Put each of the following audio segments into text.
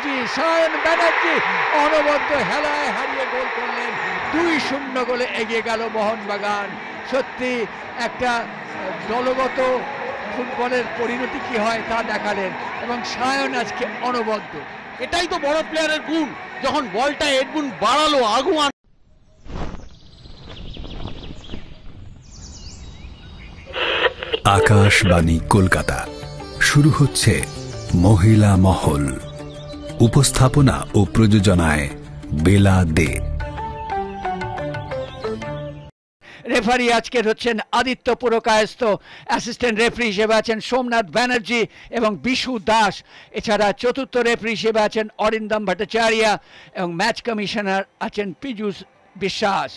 ব্যানার্জি, সায়ন ব্যানার্জি অনবদ্য হেলায় হারিয়ে গোল করলেন। 2-0 গোলে এগিয়ে গেল মোহনবাগান। সত্যি একটা দলগত ফুটবলের পরিণতি কি হয় তা দেখালেন, এবং সায়ন আজকে অনবদ্য। এটাই তো বড় প্লেয়ারের গুণ, যখন বলটা এডমুন বাড়ালো আগুয়ান। আকাশবাণী কলকাতা, শুরু হচ্ছে মহিলা মহল। উপস্থাপনা ও প্রযোজনায় বেলা দে। রেফারি আজকের হচ্ছেন আদিত্য পুরকায়স্থ, অ্যাসিস্ট্যান্ট রেফারি হিসেবে আছেন সোমনাথ ব্যানার্জি এবং বিশু দাস। এছাড়া চতুর্থ রেফারি হিসেবে আছেন অরিন্দম ভট্টাচার্য এবং ম্যাচ কমিশনার আছেন পীযূষ বিশ্বাস।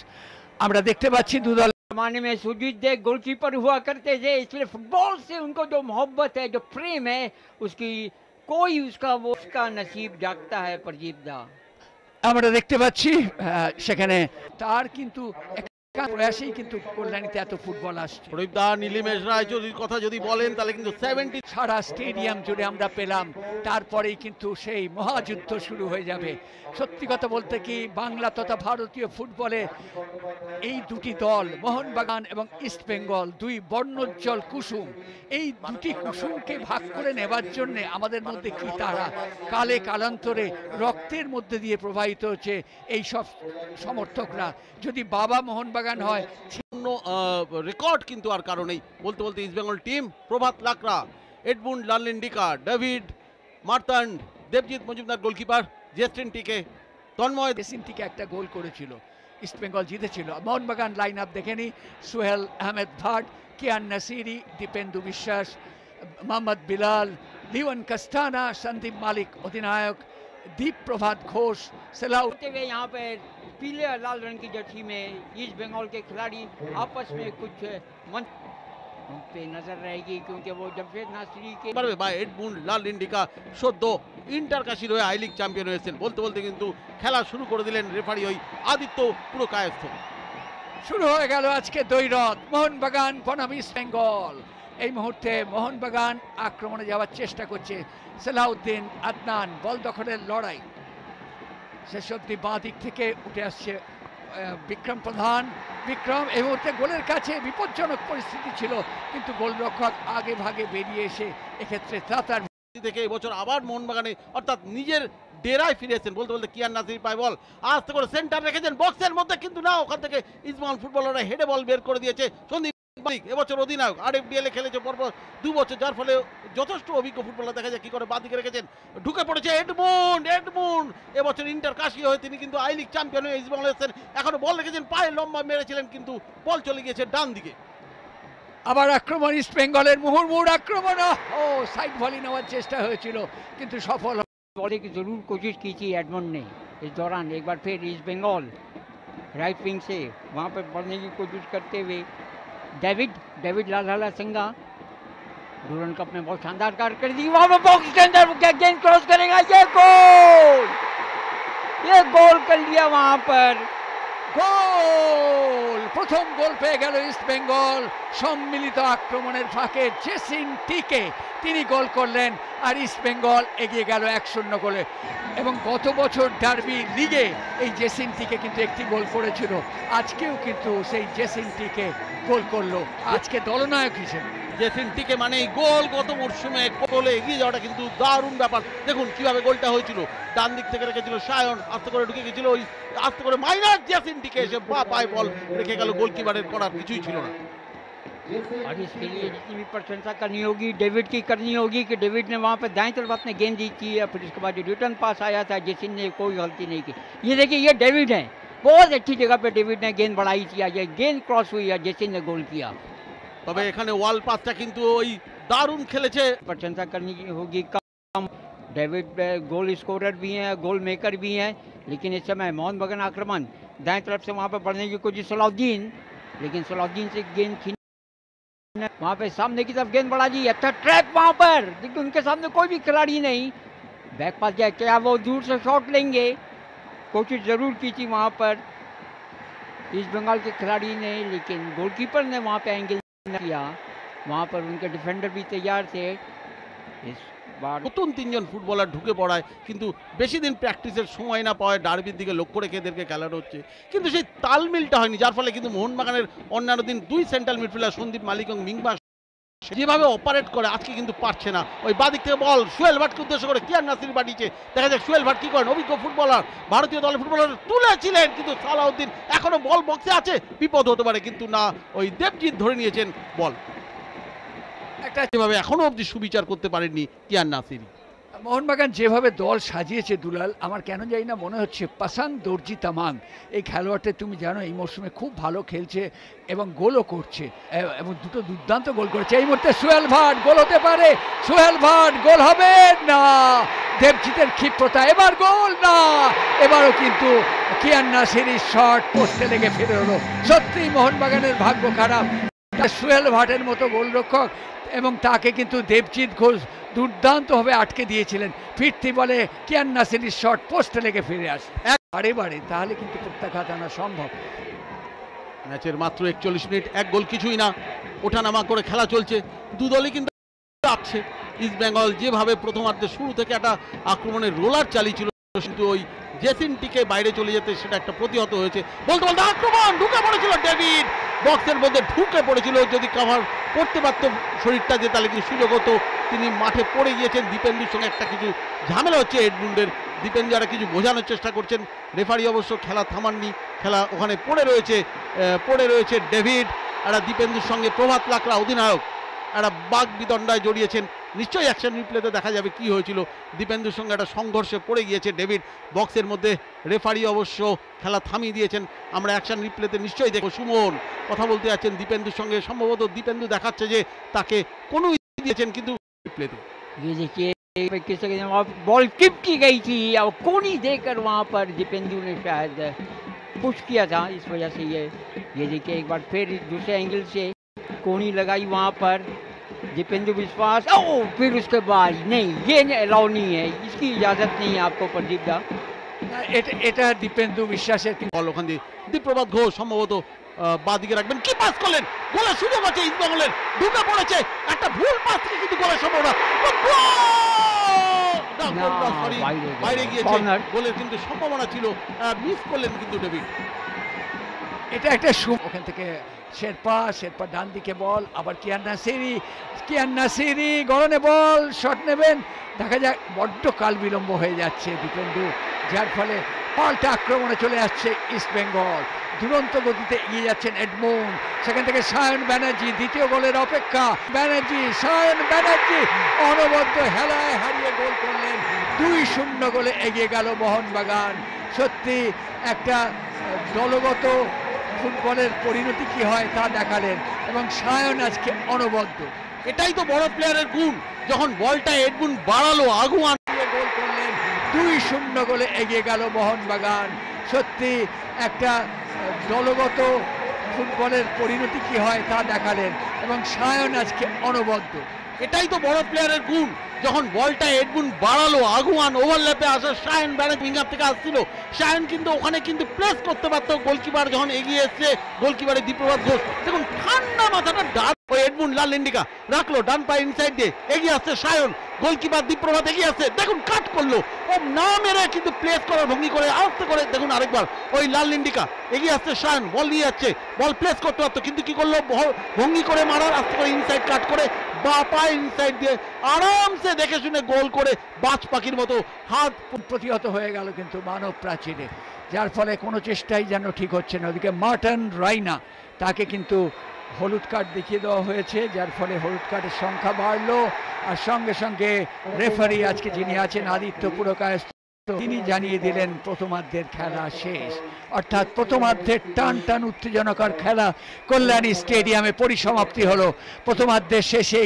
আমরা দেখতে পাচ্ছি দুদল जमाने में सुजीत देव गोलकीपर हुआ करते थे, इसलिए फुटबॉल से उनको जो मोहब्बत है, जो प्रेम है, उसकी कोई उसका नसीब जागता है प्रदीप दा। আমরা দেখতে পাচ্ছি সেখানে তার কিন্তু প্রয়াসেই কিন্তু কল্যাণীতে এত ফুটবল আসছে। প্রদীপ দা, নীলিমেশ রায়চৌধুরীর কথা যদি বলেন তাহলে কিন্তু 70 সারা স্টেডিয়াম জুড়ে আমরা পেলাম, তারপরেই কিন্তু সেই মহাযুদ্ধ শুরু হয়ে যাবে। সত্যি কথা বলতে কি, বাংলা তথা ভারতীয় ফুটবলে এই দুটি দল মোহনবাগান এবং ইস্ট বেঙ্গল দুই বর্ণোজ্জ্বল কুসুম। এই দুটি কুসুমকে ভাগ করে নেবার জন্য আমাদের মধ্যে কি তারা কালে কালান্তরে রক্তের মধ্যে দিয়ে প্রবাহিত হচ্ছে এই সব সমর্থকরা। যদি বাবা মোহনবাগান হয়, রেকর্ড কিন্তু আর কারণেই বলতে বলতে East Bengal team Prabhat Lakra, Edmund Lalrindika, David Martand, Debjit Majumder goalkeeper, Justin TK, Tanmoy Jesin টিকে একটা গোল করেছিল, ইস্ট বেঙ্গল জিতেছিল। মোহনবাগান লাইন আপ দেখেনি, সোহেল আহমেদ ভাট, কিয়ান নাসিরি, দীপেন্দু বিশ্বাস, মোহাম্মদ বিলাল, লিওন কাস্তানা, সন্দীপ মালিক অধিনায়ক, दीप प्रभात घोष, सलाह यहाँ पे पीले और लाल रंग की जर्सी में ईस्ट बंगाल के खिलाड़ी आपस में कुछ मन पे नजर रहेगी, क्योंकि वो जमशेद नासिरी के এডমুন্ড লাললিন্ডিকা সদ্য ইন্টারকাশির হয়ে আই লিগ চ্যাম্পিয়ন হয়েছেন। বলতে বলতে কিন্তু খেলা শুরু করে দিলেন রেফারি ওই আদিত্য পুরকায়স্থ। শুরু হয়ে গেল আজকে দ্বৈরথ মোহনবাগান বনাম ইস্ট বেঙ্গল। এই মুহূর্তে মোহনবাগান আক্রমণে যাওয়ার চেষ্টা করছে, সালাউদ্দিন আদনান বল দখলের লড়াই। শেষ অব্দি বাঁ দিক থেকে উঠে আসছে বিক্রম প্রধান। বিক্রম এই মুহূর্তে গোলের কাছে, বিপজ্জনক পরিস্থিতি ছিল, কিন্তু গোলরক্ষক আগে ভাগে বেরিয়ে এসে এক্ষেত্রে তাতার থেকে এবছর আবার মোহনবাগানে অর্থাৎ নিজের ডেরায় ফিরেছেন। বলতে বলতে কিয়ান নাসির পায় বল, আস্তে করে সেন্টার রেখেছেন বক্সের মধ্যে, কিন্তু না, ওখান থেকে ইসমাইল ফুটবলাররা হেডে বল বের করে দিয়েছে। সন্দীপ মালিক এবছর অধিনায়ক, আরএফডিএল এ খেলেছে পরপর 2 বছর, যার ফলে যথেষ্ট অভিজ্ঞ ফুটবলার দেখা যায় কি করে বাঁ দিকে রেখেছেন। ঢুকে পড়েছে এডমুন্ড এবছর ইন্টার কাশি হয়ে তিনি কিন্তু আই লিগ চ্যাম্পিয়ন হয়ে ইস্ট বেঙ্গল এসেছেন। এখনো বল রেখেছেন, পায়ে লম্বা মেরেছিলেন, কিন্তু বল চলে গিয়েছে ডান দিকে। আবার আক্রমণ ইস্ট বেঙ্গলের, মুহুর্মুহুর আক্রমণ, ও সাইড ভলি নেওয়ার চেষ্টা হয়েছিল কিন্তু সফল। बॉलिंग की जरूर कोशिश की थी एडमंड ने इस दौरान। एक बार फिर ईस्ट बंगाल राइट विंग से वहाँ पर बढ़ने की कोशिश करते हुए डेविड लाला सिंगा डूरन कप में बहुत शानदार कार्य कर दी। वहाँ पर बॉक्स के अंदर गेंद क्रॉस करेगा, ये गोल कर लिया वहाँ पर। গোল, প্রথম গোল পেয়ে গেল ইস্ট বেঙ্গল সম্মিলিত আক্রমণের ফাঁকে। জেসিন টিকে তিনি গোল করলেন, আর ইস্ট বেঙ্গল এগিয়ে গেল 1-0 গোলে। এবং গত বছর ডার্বি লিগে এই জেসিন টিকে কিন্তু একটি গোল করেছিল, আজকেও কিন্তু সেই জেসিন টিকে গোল করলো আজকে দলনায়ক হিসেবে। জেসিন টিকে মানে গোল, গত মরশুমে গোলে এগিয়ে যাওয়াটা কিন্তু দারুণ ব্যাপার। দেখুন কিভাবে গোলটা হয়েছিল, ডান দিক থেকে রেখেছিল সায়ন, আস্তে করে ঢুকে গেছিল ওই আস্তে করে মাইনাস জেসিন টিকে এসে পায়ে বল রেখে গেল, গোলকিপারের করার কিছুই ছিল না। और इसके लिए जितनी भी प्रशंसा करनी होगी डेविड की करनी होगी कि डेविड ने वहाँ पर दाएं तरफ अपने गेंद दी थी, फिर उसके बाद जो रिटर्न पास आया था जेसिन ने कोई गलती नहीं की। ये देखिए, ये डेविड है, बहुत अच्छी जगह पे डेविड ने गेंद बढ़ाई थी, ये गेंद क्रॉस हुई है, जेसिन ने गोल किया। তবে এখানে ওয়াল পাসটা কিন্তু ওই দারুণ খেলেছে। प्रशंसा करनी होगी कम, डेविड गोल स्कोरर भी हैं, गोल मेकर भी हैं, लेकिन इस समय मोहनबागान आक्रमण दाएं तरफ से वहाँ पर बढ़ने की कोशिश सलाउद्दीन, लेकिन सलाउद्दीन से गेंद खींच वहाँ पे सामने की तरफ गेंद बढ़ा दी। अच्छा ट्रैप वहाँ पर, लेकिन उनके सामने कोई भी खिलाड़ी नहीं, बैक पास जाए, क्या वो दूर से शॉट लेंगे, कोशिश जरूर की थी वहाँ पर ईस्ट बंगाल के खिलाड़ी ने, लेकिन गोलकीपर ने वहाँ पे एंगल किया। वहाँ पर उनके डिफेंडर भी तैयार थे, इस নতুন 3 জন ফুটবলার ঢুকে পড়ায় কিন্তু বেশি দিন প্র্যাকটিসের সময় না পাওয়ায় ডার্বির দিকে লক্ষ্য রেখে এদেরকে খেলানো হচ্ছে, কিন্তু সেই তালমিলটা হয়নি, যার ফলে কিন্তু মোহনবাগানের অন্যান্য দিন 2 সেন্ট্রাল মিডফিল্ডার সন্দীপ মালিক এবং মিংবা যেভাবে অপারেট করে আজকে কিন্তু পারছে না। ওই বাদিক থেকে বল সোহেল ভাটকে উদ্দেশ্য করে কিয়ান নাসির পাঠিয়েছে, দেখা যাক সোহেল ভাট কি করেন। অভিজ্ঞ ফুটবলার, ভারতীয় দলের ফুটবলার তুলেছিলেন কিন্তু সালাউদ্দিন এখনো বল বক্সে আছে, বিপদ হতে পারে, কিন্তু না, ওই দেবজিৎ ধরে নিয়েছেন বল। একটা যেভাবে এখনো অবধি সুবিচার করতে পারেননি কিয়ান নাসির। মোহনবাগান যেভাবে দল সাজিয়েছে দুলাল, আমার কেন জানি না মনে হচ্ছে পাসাং দর্জি তামাং এই খেলোয়াড়টা, তুমি জানো এই মরশুমে খুব ভালো খেলছে এবং গোলও করছে এবং দুটো দুর্দান্ত গোল করেছে। এই মুহূর্তে সোহেল ভাট গোল হতে পারে, সোহেল ভাট গোল হবে না, দেবজিতের ক্ষিপ্রতা, এবার গোল না, এবারও কিন্তু কিয়ান নাসিরের শট পোস্টে লেগে ফিরে হলো। সত্যিই মোহনবাগানের ভাগ্য খারাপ, সোহেল ভাটের মতো গোলরক্ষক এবং তাকে কিন্তু দেবজিৎ ঘোষ দুর্দান্তভাবে আটকে দিয়েছিলেন। ফিরতি বলে কিয়ান নাসিরের শট পোস্টে লেগে ফিরে আসে বারে বারে, তাহলে কিন্তু প্রত্যাঘাত আনা সম্ভব। ম্যাচের মাত্র 41 মিনিট, এক গোল কিছুই না, ওঠানামা করে খেলা চলছে, দু দলই কিন্তু আছে। ইস্ট বেঙ্গল যেভাবে প্রথমার্ধে শুরু থেকে একটা আক্রমণের রোলার চালিয়েছিল, কিন্তু ওই জেসিনটিকে বাইরে চলে যেতে সেটা একটা প্রতিহত হয়েছে। বলতে বলতে আক্রমণ ঢুকে পড়েছিল ডেভিড, বক্সের মধ্যে ঢুকে পড়েছিল, যদি কভার করতে পারতো শরীরটা যে তাহলে কিন্তু সুযোগ হতো। তিনি মাঠে পড়ে গিয়েছেন, দীপেন্দুর সঙ্গে একটা কিছু ঝামেলা হচ্ছে এডমুন্ডের, দীপেন্দু একটা কিছু বোঝানোর চেষ্টা করছেন, রেফারি অবশ্য খেলা থামাননি, খেলা ওখানে পড়ে রয়েছে ডেভিড। একটা দীপেন্দুর সঙ্গে প্রভাত লাকড়া অধিনায়ক একটা বাগ বিতণ্ডায় জড়িয়েছেন, নিশ্চয়ই অ্যাকশন রিপ্লেতে দেখা যাবে কি হয়েছিল। দীপেন্দুর সঙ্গে একটা সংঘর্ষে পড়ে গিয়েছে ডেভিড বক্সের মধ্যে, রেফারি অবশ্য খেলা থামিয়ে দিয়েছেন, আমরা অ্যাকশন রিপ্লেতে নিশ্চয়ই দেখব। সুমন কথা বলতে যাচ্ছেন দীপেন্দুর সঙ্গে, সম্ভবত দীপেন্দু দেখাচ্ছে যে তাকে কোনো দিয়েছেন, কিন্তু রিপ্লেতে बॉल किप की गई थी और कोनी देकर वहाँ पर दीपेंदु ने शायद पुश किया था, इस वजह से ये देखिए एक बार फिर दूसरे एंगल से कोनी लगाई वहाँ पर दीपेंदु विश्वास, ओ फिर उसके बाद नहीं, ये अलाउ नहीं है, इसकी इजाज़त नहीं है आपको प्रदीप दा। এটা দীপেন্দু বিশ্বাসের বল ওখান দিয়ে দীপ্রভাত ঘোষ সম্ভবত বাদিকে রাখবেন, কি পাস করলেন, গোলের সুযোগ আছে ইস্ট বেঙ্গলের, ঢুকে পড়েছে, একটা ভুল পাস থেকে কিন্তু গোলের সম্ভাবনা, বাইরে গিয়েছে, গোলের কিন্তু সম্ভাবনা ছিল, মিস করলেন কিন্তু ডেভিড। এটা একটা ওখান থেকে শেরপা ডান দিকে বল, আবার কিয়ান নাসিরি গড়নে বল, শট নেবেন, দেখা যাক বড্ড কাল বিলম্ব হয়ে যাচ্ছে দীপেন্দু, যার ফলে পাল্টা আক্রমণে চলে আসছে ইস্ট বেঙ্গল, দুরন্ত গতিতে এগিয়ে যাচ্ছেন এডমুন্ড, সেখান থেকে সায়ন ব্যানার্জি দ্বিতীয় গোলের অপেক্ষা, সায়ন ব্যানার্জি অনবদ্য হেলায় হারিয়ে গোল করলেন, 2-0 গোলে এগিয়ে গেল মোহনবাগান। সত্যি একটা দলগত ফুটবলের পরিণতি কি হয় তা দেখালেন এবং সায়ন আজকে অনবদ্য, এটাই তো বড় প্লেয়ারের গুণ, যখন বলটা এডমুন্ড বাড়ালো আগুয়ান গোল করলেন, 2-0 গোলে এগিয়ে গেল মোহনবাগান। সত্যি একটা দলগত ফুটবলের পরিণতি কি হয় তা দেখালেন এবং সায়ন আজকে অনবদ্য, এটাই তো বড় প্লেয়ারের গুণ, যখন বলটা এডমুন্ড বাড়ালো আগুয়ান ওভারল্যাপে আসা সায়ন ব্যানার্জি উইঙ্গার থেকে আসছিল, সায়ন কিন্তু ওখানে কিন্তু প্রেস করতে পারতো, গোলকিপার যখন এগিয়ে এসছে, গোলকিপারের দীপ্রভাত ঘোষ দেখুন ঠান্ডা মাথাটা ডান, ওই এডমুন্ড লাল ইন্ডিকা রাখলো ডান পায়ে ইনসাইড দিয়ে, এগিয়ে আসছে সায়ন, গোলকিপার দীপ্রভাত এগিয়ে আসছে, দেখুন কাট করলো, ও না মেরে কিন্তু প্লেস করার ভঙ্গি করে আস্তে করে, দেখুন আরেকবার ওই লাল ইন্ডিকা এগিয়ে আসছে সায়ন, বল নিয়ে যাচ্ছে, বল প্লেস করতে পারতো, কিন্তু কি করলো, ভঙ্গি করে মারার, আস্তে করে ইনসাইড কাট করে বা পায়ে ইনসাইড দিয়ে আরামসে দেখে শুনে গোল করে বাজ পাখির মতো হাত প্রতিহত হয়ে গেল কিন্তু মানব প্রাচীরে, যার ফলে কোনো চেষ্টাই যেন ঠিক হচ্ছে না। ওদিকে মার্টন রাইনা, তাকে কিন্তু হলুদ কার্ড দেখিয়ে দেওয়া হয়েছে, যার ফলে হলুদ কার্ডের সংখ্যা বাড়লো, আর সঙ্গে সঙ্গে রেফারি আজকে যিনি আছেন আদিত্য পুরকায়স্থ, তিনি জানিয়ে দিলেন প্রথমার্ধের খেলা শেষ, অর্থাৎ প্রথমার্ধের টান উত্তেজনাকর খেলা কল্যাণী স্টেডিয়ামে পরিসমাপ্তি হলো। প্রথমার্ধের শেষে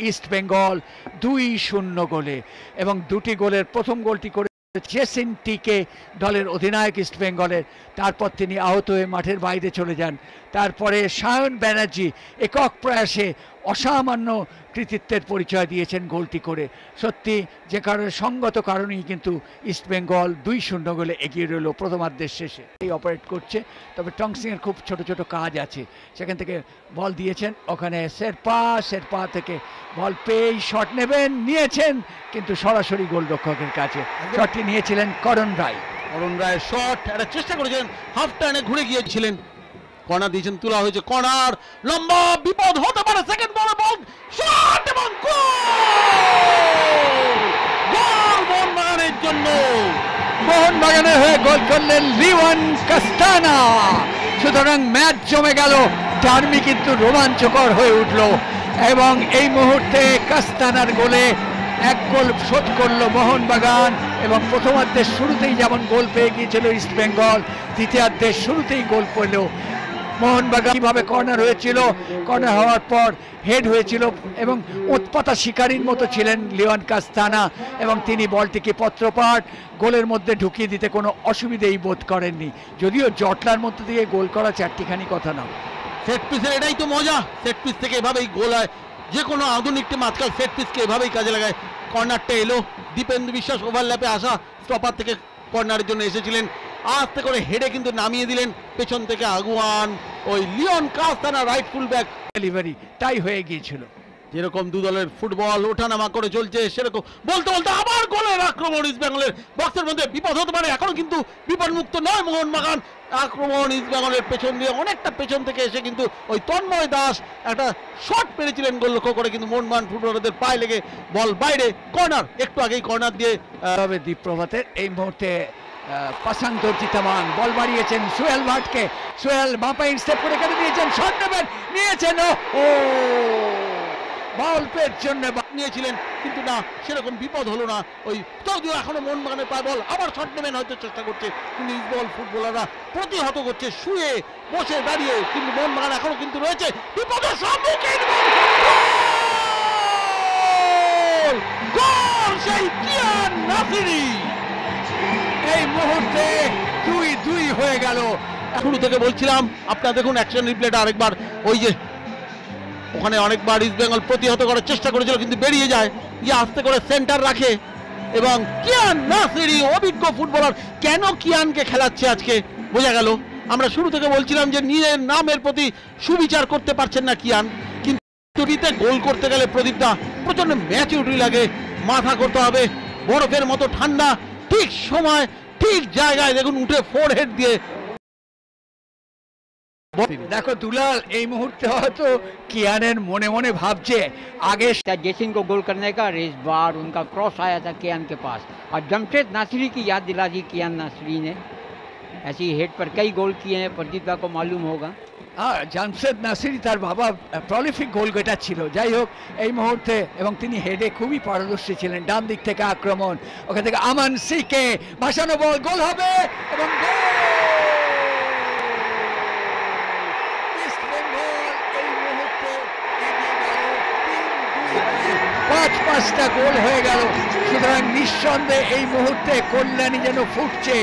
ইস্ট বেঙ্গল 2-0 গোলে, এবং দুটি গোলের প্রথম গোলটি করে জেসিনটিকে দলের অধিনায়ক ইস্ট বেঙ্গলের, তারপর তিনি আহত হয়ে মাঠের বাইরে চলে যান। তারপরে সায়ন ব্যানার্জি একক প্রয়াসে অসামান্য কৃতিত্বের পরিচয় দিয়েছেন গোলটি করে। সত্যি যে কারণে সঙ্গত কারণেই কিন্তু ইস্টবেঙ্গল 2-0 গোলে এগিয়ে রইল প্রথমার্ধের শেষে। এই অপারেট করছে, তবে টংসিংয়ের খুব ছোট ছোট কাজ আছে। সেখান থেকে বল দিয়েছেন ওখানে শেরপা থেকে বল পেয়েই শট নেবেন, নিয়েছেন কিন্তু সরাসরি গোলরক্ষকের কাছে। শটটি নিয়েছিলেন করণ রায়ের শট, একটা চেষ্টা করেছিলেন, হাফ টার্নে ঘুরে গিয়েছিলেন, কর্নার দিয়েছেন, তোলা হয়েছে কর্নার, লম্বা বিপদ হতে পারে, সেকেন্ড বল এবং শট এবং গোল মোহনবাগানের জন্য। মোহনবাগানের হয়ে গোল করলেন লিওয়ান কাস্তানা। সুতরাং ম্যাচ জমে গেল, ডার্মি কিন্তু রোমাঞ্চকর হয়ে উঠল এবং এই মুহূর্তে কাস্তানার গোলে 1 গোল শোধ করলো মোহনবাগান। এবং প্রথমার্ধের শুরুতেই যেমন গোল পেয়ে গিয়েছিল ইস্টবেঙ্গল, দ্বিতীয়ার্ধের শুরুতেই গোল পেল মোহনবাগান। কিভাবে কর্নার হয়েছিল, কর্নার হওয়ার পর হেড হয়েছিল এবং উৎপাতা শিকারীর মতো ছিলেন লিওয়ান কাস্তানা এবং তিনি বলটিকে পত্রপাট গোলের মধ্যে ঢুকিয়ে দিতে কোনো অসুবিধেই বোধ করেননি। যদিও জটলার মধ্যে দিয়ে গোল করা চারটিখানি কথা না। সেট পিসের এটাই তো মজা, সেট পিস থেকে এভাবেই গোল হয়। যে কোনো আধুনিক টিম আজকাল সেট পিসকে এভাবেই কাজে লাগায়। কর্নারটা এলো, দীপেন্দু বিশ্বাস ওভারল্যাপে আসা স্টপার থেকে কর্নারের জন্য এসেছিলেন, আস্তে করে হেডে কিন্তু নামিয়ে দিলেন পেছন থেকে আগুয়ান ওই Leon Castana right full back. Delivery তাই হয়ে গিয়েছিল। যেরকম দু দলের ফুটবল ওঠানামা করে চলছে, সেরকম বলতে বলতে আবার গোলের আক্রমণ ইস্টবেঙ্গলের। বক্সের মধ্যে বিপদ হতে পারে, এখনো কিন্তু বিপদমুক্ত নয় মোহনবাগান। আক্রমণ ইস্টবেঙ্গলের পেছন দিয়ে, অনেকটা পেছন থেকে এসে কিন্তু ওই তন্ময় দাস একটা শট পেরেছিলেন গোল লক্ষ্য করে, কিন্তু মোহনবাগান ফুটবলারদের পায়ে লেগে বল বাইরে। কর্নার, একটু আগেই কর্নার দিয়ে তবে দীপ্রভাতের এই মুহূর্তে পাসাং দর্জিতামান বল বাড়িয়েছেন সোহেল ভাটকে। সোহেল বাঁপাই স্টেপ করে কেটে দিয়েছেন, শট নেবেন, নিয়েছেন, ও বল পের জন্য নিয়েছিলেন কিন্তু না, সেরকম বিপদ হলো না। ওই যদিও এখনো মোহনবাগানের পায় বল, আবার শট নেবেন হয়তো চেষ্টা করছে, কিন্তু ইস্টবেঙ্গল ফুটবলাররা প্রতিহত করছে, শুয়ে বসে দাঁড়িয়ে, কিন্তু মোহনবাগান এখনো কিন্তু রয়েছে বিপদের সম্মুখীন। গোল সেই কিয়ান নাসিরি। এই মুহূর্তে 2-2 হয়ে গেল। শুরু থেকে বলছিলাম, আপনারা দেখুন অ্যাকশন রিপ্লেটা আরেকবার, ওই যে ওখানে অনেকবার ইস্টবেঙ্গল প্রতিহত করার চেষ্টা করেছিল কিন্তু বেরিয়ে যায়, গিয়ে আস্তে করে সেন্টার রাখে এবং কিয়ান নাসিরি অভিজ্ঞ ফুটবলার। কেন কিয়ানকে খেলাচ্ছে আজকে বোঝা গেল। আমরা শুরু থেকে বলছিলাম যে নিজের নামের প্রতি সুবিচার করতে পারছেন না কিয়ান, কিন্তু গোল করতে গেলে প্রদীপদা প্রচন্ড ম্যাচুরিটি লাগে, মাথা করতে হবে বরফের মতো ঠান্ডা, ঠিক সময় ঠিক জায়গায় দেখুন উঠে ফোরহেড দিয়ে। দেখো দুলাল, এই মুহূর্তে হয়তো কিয়ানের মনে মনে ভাবছে आगे जैसिन को गोल करने का, इस बार उनका क्रॉस आया था कियान के पास और जमशेद नासिरी की याद दिला दी कियान नासिरी ने। ऐसी हेड पर कई गोल किए हैं, प्रदीप को मालूम होगा। জামশেদ নাসিরি তার বাবা প্রলিফিক গোল গেটার ছিল। যাই হোক, এই মুহূর্তে এবং তিনি হেডে খুবই পারদর্শী ছিলেন। ডান দিক থেকে আক্রমণ, ওখান থেকে আমান সিকে ভাসানো বল, গোল হবে এবং পাঁচটা গোল হয়ে গেল। সুতরাং নিঃসন্দেহে এই মুহূর্তে কল্যাণী যেন ফুটছে।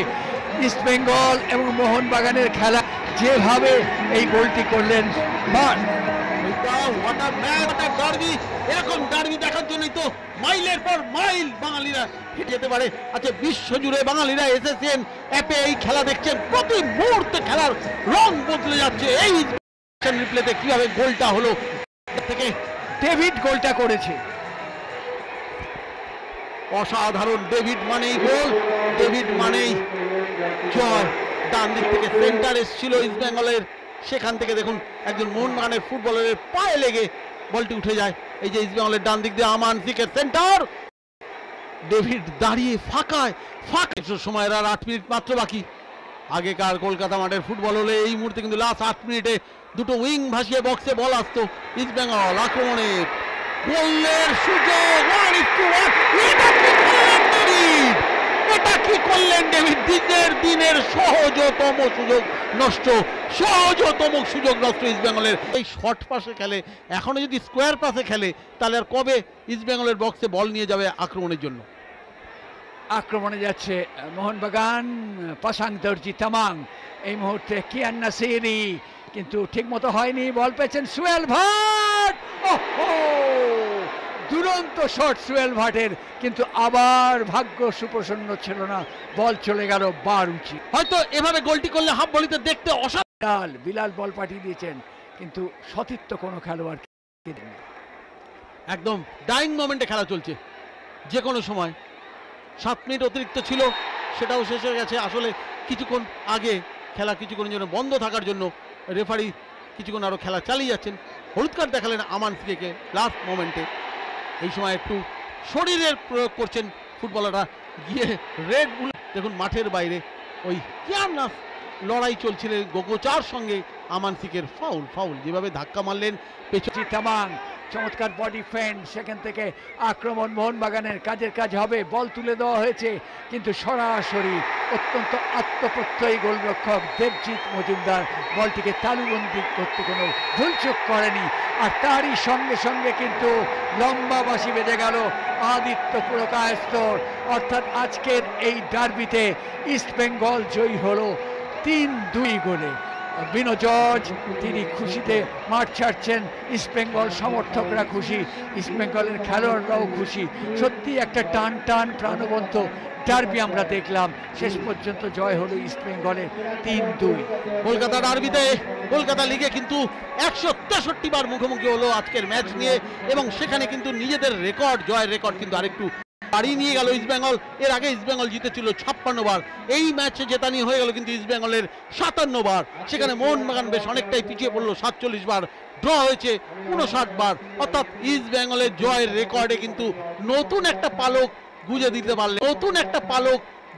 ইস্টবেঙ্গল এবং মোহনবাগানের খেলা যেভাবে এই গোলটি করলেন, এরকম ডার্বি দেখার জন্যই তো মাইলের পর মাইল বাঙালিরা যেতে পারে। আচ্ছা, বিশ্বজুড়ে বাঙালিরা এসেছেন অ্যাপে এই খেলা দেখছেন, প্রতি মুহূর্তে খেলার রং বদলে যাচ্ছে। এই রিপ্লেতে কিভাবে গোলটা হলো, থেকে ডেভিড গোলটা করেছে, অসাধারণ। ডেভিড মানেই গোল, ডেভিড মানেই জয়। ডান দিক থেকে সেন্টার এসেছিল ইস্টবেঙ্গলের, সেখান থেকে দেখুন একজন মোহনবাগানের ফুটবলারের পায়ে লেগে বলটি উঠে যায়। এই যে ইস্টবেঙ্গলের ডান দিক দিয়ে আমান সিকের সেন্টার, ডেভিড দাঁড়িয়ে ফাঁকায় সময়ের আর 8 মিনিট মাত্র বাকি। আগেকার কলকাতা মাঠের ফুটবল হলে এই মুহূর্তে কিন্তু লাস্ট 8 মিনিটে দুটো উইং ভাসিয়ে বক্সে বল আসতো। ইস্টবেঙ্গল আক্রমণে গোলের সুযোগ, এটা কি করলেন ডেভিড? দিনের সহজতম সুযোগ নষ্ট, সহজতম সুযোগ নষ্ট ইস্টবেঙ্গলের। এই শর্ট পাসে খেলে, এখনো যদি স্কোয়ার পাসে খেলে তাহলে আর কবে ইস্টবেঙ্গলের বক্সে বল নিয়ে যাবে আক্রমণের জন্য। আক্রমণে যাচ্ছে মোহনবাগান, পাসাং দর্জিতামাং। এই মুহূর্তে কিয়ান নাসিরি, কিন্তু ঠিক মতো হয়নি, বল পেয়েছেন সোহেল ভাট। ও দুরন্ত শট সোহেল ভাটের, কিন্তু আবার ভাগ্য সুপ্রসন্ন ছিল না, বল চলে গেল বার উঁচি। হয়তো এভাবে গোলটি করলে হাফ ভলিতে দেখতে অসাধারণ। বিলাল বল পাঠিয়ে দিয়েছেন, কিন্তু সতীর্থ কোনো খেলোয়াড় একদম ডাইং মোমেন্টে খেলা চলছে, যে কোনো সময় 7 মিনিট অতিরিক্ত ছিল, সেটাও শেষ হয়ে গেছে। আসলে কিছুক্ষণ আগে খেলা কিছুক্ষণের জন্য বন্ধ থাকার জন্য রেফারি কিছুক্ষণ আরও খেলা চালিয়ে যাচ্ছেন। হলুদ কার্ড দেখালেন আমান সিকে লাস্ট মোমেন্টে। এই সময় একটু শরীরের প্রয়োগ করছেন ফুটবলাররা, গিয়ে রেড বুল। দেখুন মাঠের বাইরে ওই কিয়ারনাস লড়াই চলছিল গোগোচার সঙ্গে আমান সিকের। ফাউল যেভাবে ধাক্কা মারলেন পেছনে। তামাং চমৎকার বডি ফেন্ড, সেখান থেকে আক্রমণ মোহনবাগানের, কাজের কাজ হবে। বল তুলে দেওয়া হয়েছে, কিন্তু সরাসরি অত্যন্ত আত্মপ্রত্যয়ী গোলরক্ষক দেবজিৎ মজুমদার বলটিকে তালুবন্দি করতে কোনো ভুলচুক করেনি। আর তারই সঙ্গে সঙ্গে কিন্তু লম্বা বাঁশি বেজে গেল আদিত্য পুরকায়স্থর। অর্থাৎ আজকের এই ডার্বিতে ইস্ট বেঙ্গল জয়ী হলো 3-2 গোলে। বিনো জর্জ তিনি খুশিতে মাঠ ছাড়ছেন, ইস্টবেঙ্গল সমর্থকরা খুশি, ইস্টবেঙ্গলের খেলোয়াড়রাও খুশি। সত্যি একটা টান প্রাণবন্ত ডার্বি আমরা দেখলাম। শেষ পর্যন্ত জয় হলো ইস্টবেঙ্গলের 3-2। কলকাতা ডার্বিতে কলকাতা লিগে কিন্তু 163 বার মুখোমুখি হলো আজকের ম্যাচ নিয়ে, এবং সেখানে কিন্তু নিজেদের রেকর্ড, জয়ের রেকর্ড কিন্তু আরেকটু বাড়িয়ে নিয়ে গেল ইস্টবেঙ্গল। এর আগে ইস্টবেঙ্গল জিতেছিল 56 বার, এই ম্যাচে জেতানি হয়ে গেল কিন্তু ইস্টবেঙ্গলের 57 বার। সেখানে মোহনবাগান বেশ অনেকটাই পিছিয়ে পড়লো, 47 বার, ড্র হয়েছে 59 বার। অর্থাৎ ইস্টবেঙ্গলের জয়ের রেকর্ডে কিন্তু নতুন একটা পালক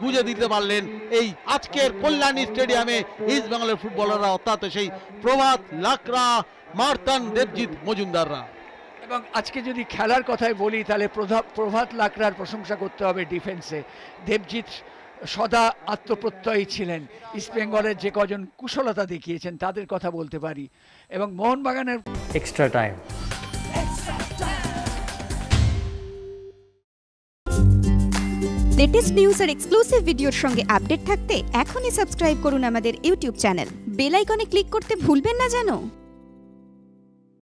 গুঁজে দিতে পারলেন এই আজকের কল্যাণী স্টেডিয়ামে ইস্টবেঙ্গলের ফুটবলাররা, অর্থাৎ সেই প্রভাত লাকড়া, মার্তান, দেবজিৎ মজুমদাররা। এবং আজকে যদি খেলার কথাই বলি, তাহলে প্রভাত লাকড়ার প্রশংসা করতে হবে ডিফেন্সে। দেবজিৎ সদা আত্মপ্রত্যয়ী ছিলেন। ইস্টবেঙ্গলের যে কজন কুশলতা দেখিয়েছেন তাদের কথা বলতে পারি। এবং মোহনবাগানের এক্সট্রা টাইম। লেটেস্ট নিউজ আর এক্সক্লুসিভ ভিডিওর সঙ্গে আপডেট থাকতে এখনই সাবস্ক্রাইব করুন আমাদের ইউটিউব চ্যানেল। বেল আইকনে ক্লিক করতে ভুলবেন না যেন।